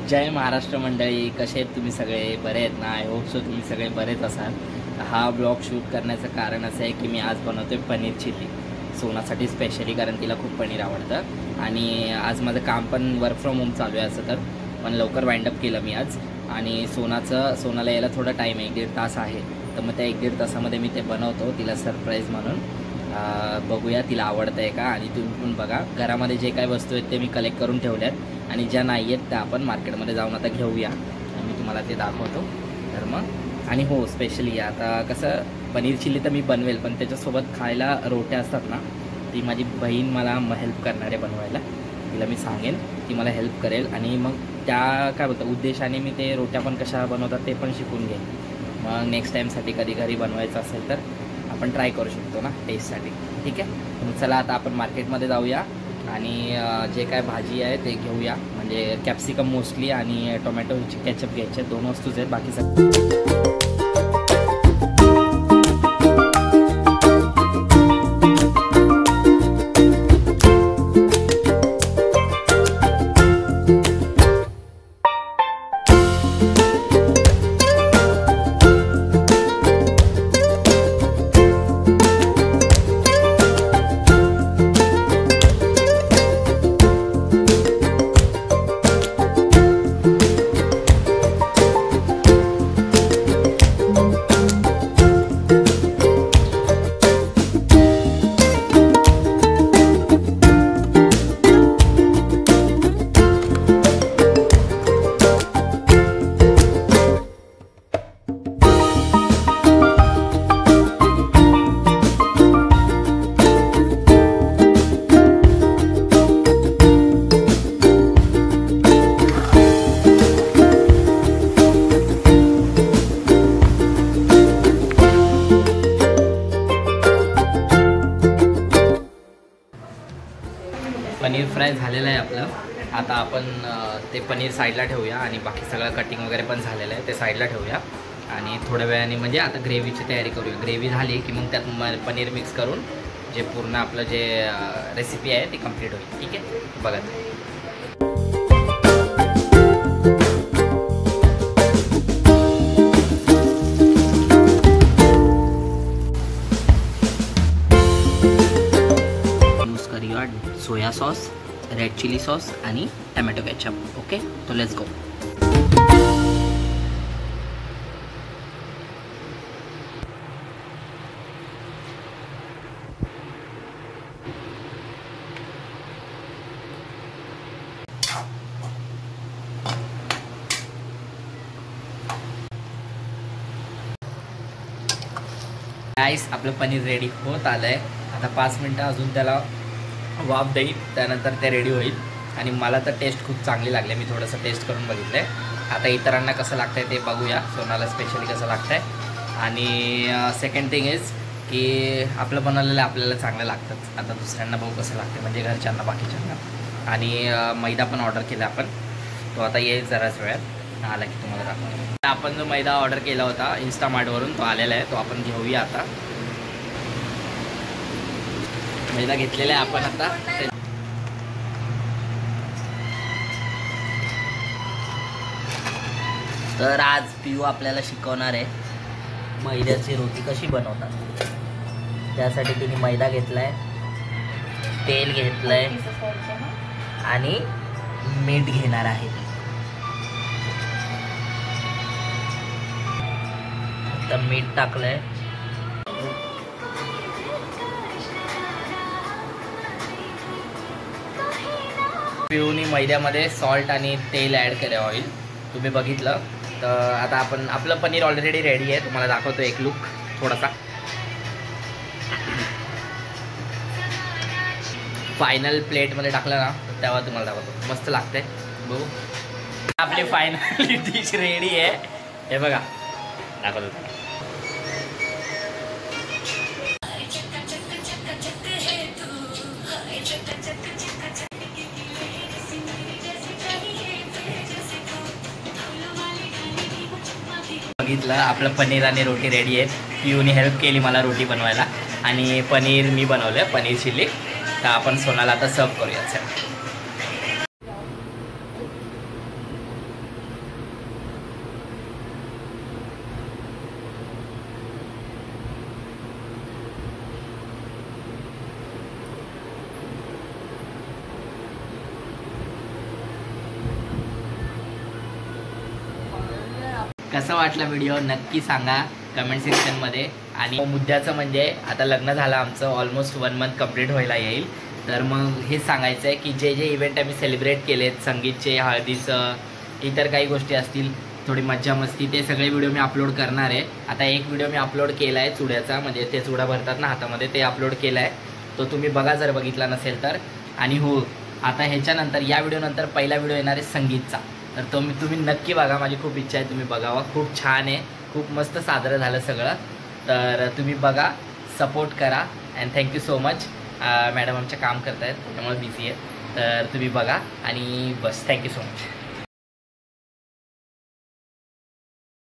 जय महाराष्ट्र मंडळी, कसे आहेत तुम्ही सगळे? बरे आहेत ना? आय होप सो तुम्ही सगळे बरेच असाल. हा ब्लॉग शूट करण्याचं कारण असं आहे की मी आज बनवतोय पनीर चिल्ली सोनासाठी स्पेशली, कारण तिला खूप पनीर आवडतं. आणि आज माझं काम पण वर्क फ्रॉम होम चालू आहे असं तर, पण लवकर वाइंडअप केलं मी आज. आणि सोनाला यायला थोडा टाईम आहे, 1-1.5 तास आहे. तर मग त्या 1-1.5 तासामध्ये मी ते बनवतो तिला सरप्राईज म्हणून. बघूया तिला आवडतं आहे का. आणि तुम्ही पण बघा, घरामध्ये जे काही वस्तू आहेत ते मी कलेक्ट करून ठेवल्यात आणि ज्या नाही आहेत त्या आपण मार्केटमध्ये जाऊन आता घेऊया आणि मी तुम्हाला ते दाखवतो. तर मग आणि हो, स्पेशली आता कसं पनीर चिल्ली तर मी बनवेल, पण त्याच्यासोबत खायला रोट्या असतात ना, ती माझी बहीण मला हेल्प करणार आहे बनवायला. तिला मी सांगेन, ती मला हेल्प करेल आणि मग त्या काय बोलतात उद्देशाने मी ते रोट्या पण कशा बनवतात ते पण शिकून घेईन. मग नेक्स्ट टाईमसाठी कधी घरी बनवायचं असेल तर आपण ट्राय करू शकतो ना टेस्टसाठी. ठीक आहे, मग चला आता आपण मार्केटमध्ये जाऊया आणि जे काय भाजी आहे ते घेऊया. म्हणजे कॅप्सिकम मोस्टली आणि टोमॅटोची केचप घ्यायचे, 2 वस्तूच आहेत, बाकी सगळं पनीर फ्राय झालेलं आहे आपलं. आता आपण ते पनीर साईडला ठेवूया आणि बाकी सगळं कटिंग वगैरे पण झालेलं आहे, ते साईडला ठेवूया. आणि थोड्या वेळाने म्हणजे आता ग्रेव्हीची तयारी करूया. ग्रेव्ही झाली की मग त्यात पनीर मिक्स करून जे पूर्ण आपलं जे रेसिपी आहे ती कंप्लीट होईल. ठीक आहे, बघा. यूज करूया soya sauce, red chilli sauce आणि टमॅटो केचप. ओके, तो लेट्स गो. गाईस, आपलं पनीर रेडी होत आलं आहे. आता 5 मिनटं अजून त्याला वाफ देईल, त्यानंतर ते रेडी होईल. आणि मला तर टेस्ट खूप चांगली लागली, मी थोडंसं टेस्ट करून बघितलं आहे. आता इतरांना कसं लागतं आहे ते बघूया, सोनाला स्पेशली कसं लागतं आहे. आणि सेकंड थिंग इज की आपलं बनवलेलं आपल्याला चांगलं लागतंच. आता दुसऱ्यांना बघू कसं लागतं, म्हणजे घरच्यांना, बाकीच्यांना. आणि मैदा पण ऑर्डर केला आपण, तो आता येईल जराच वेळात, आला की तुम्हाला दाखवतो. आपण जो मैदा ऑर्डर केला होता इन्स्टामार्टवरून, तो आलेला आहे, तो आपण घेऊया. आता मैदा घेतलेला आहे आपण. आता तर आज पिऊ आपल्याला शिकवणार आहे मैद्याची रोटी कशी बनवतात. त्यासाठी तिने मैदा घेतलाय, तेल घेतलंय आणि मीठ घेणार आहे. तर मीठ टाकलंय, पिऊनी मैद्यामध्ये सॉल्ट आणि तेल ॲड केलं, ऑइल तुम्ही बघितलं. तर आता आपण आपलं पनीर ऑलरेडी रेडी आहे, तुम्हाला दाखवतो एक लुक थोडासा. फायनल प्लेटमध्ये टाकलं ना तेव्हा तुम्हाला दाखवतो, मस्त लागते. बघू, आपली फायनल डिश रेडी आहे. हे बघा, दाखवतो. बघितलं, आपलं पनीर आणि रोटी रेडी आहे. पिऊने हेल्प केली मला रोटी बनवायला आणि पनीर मी बनवलं, पनीर चिल्ली. तर आपण सोनाला आता सर्व करूया. कसा वाटला व्हिडिओ नक्की सांगा कमेंट सेक्शनमध्ये. आणि मुद्द्याचं म्हणजे आता लग्न झालं आमचं, ऑलमोस्ट 1 मंथ कंप्लीट व्हायला येईल. तर मग हेच सांगायचं आहे की जे जे इव्हेंट आम्ही सेलिब्रेट केलेत, संगीतचे, हळदीचं, इतर काही गोष्टी असतील, थोडी मज्जा मस्ती, ते सगळे व्हिडिओ मी अपलोड करणार आहे. आता एक व्हिडिओ मी अपलोड केला आहे चुड्याचा, म्हणजे ते चुडा भरतात ना हातामध्ये, ते अपलोड केला आहे. तो तुम्ही बघा जर बघितला नसेल तर. आणि हो, आता ह्याच्यानंतर या व्हिडिओनंतर पहिला व्हिडिओ येणार आहे संगीतचा. तर तो तुम्ही नक्की बघा, माझी खूप इच्छा आहे तुम्ही बघावा. खूप छान आहे, खूप मस्त साजरं झालं सगळं. तर तुम्ही बघा, सपोर्ट करा. And thank you so much. Madam आमच्या काम करत आहेत त्यामुळे बिझी आहे. तर तुम्ही बघा आणि बस, थँक्यू सो मच.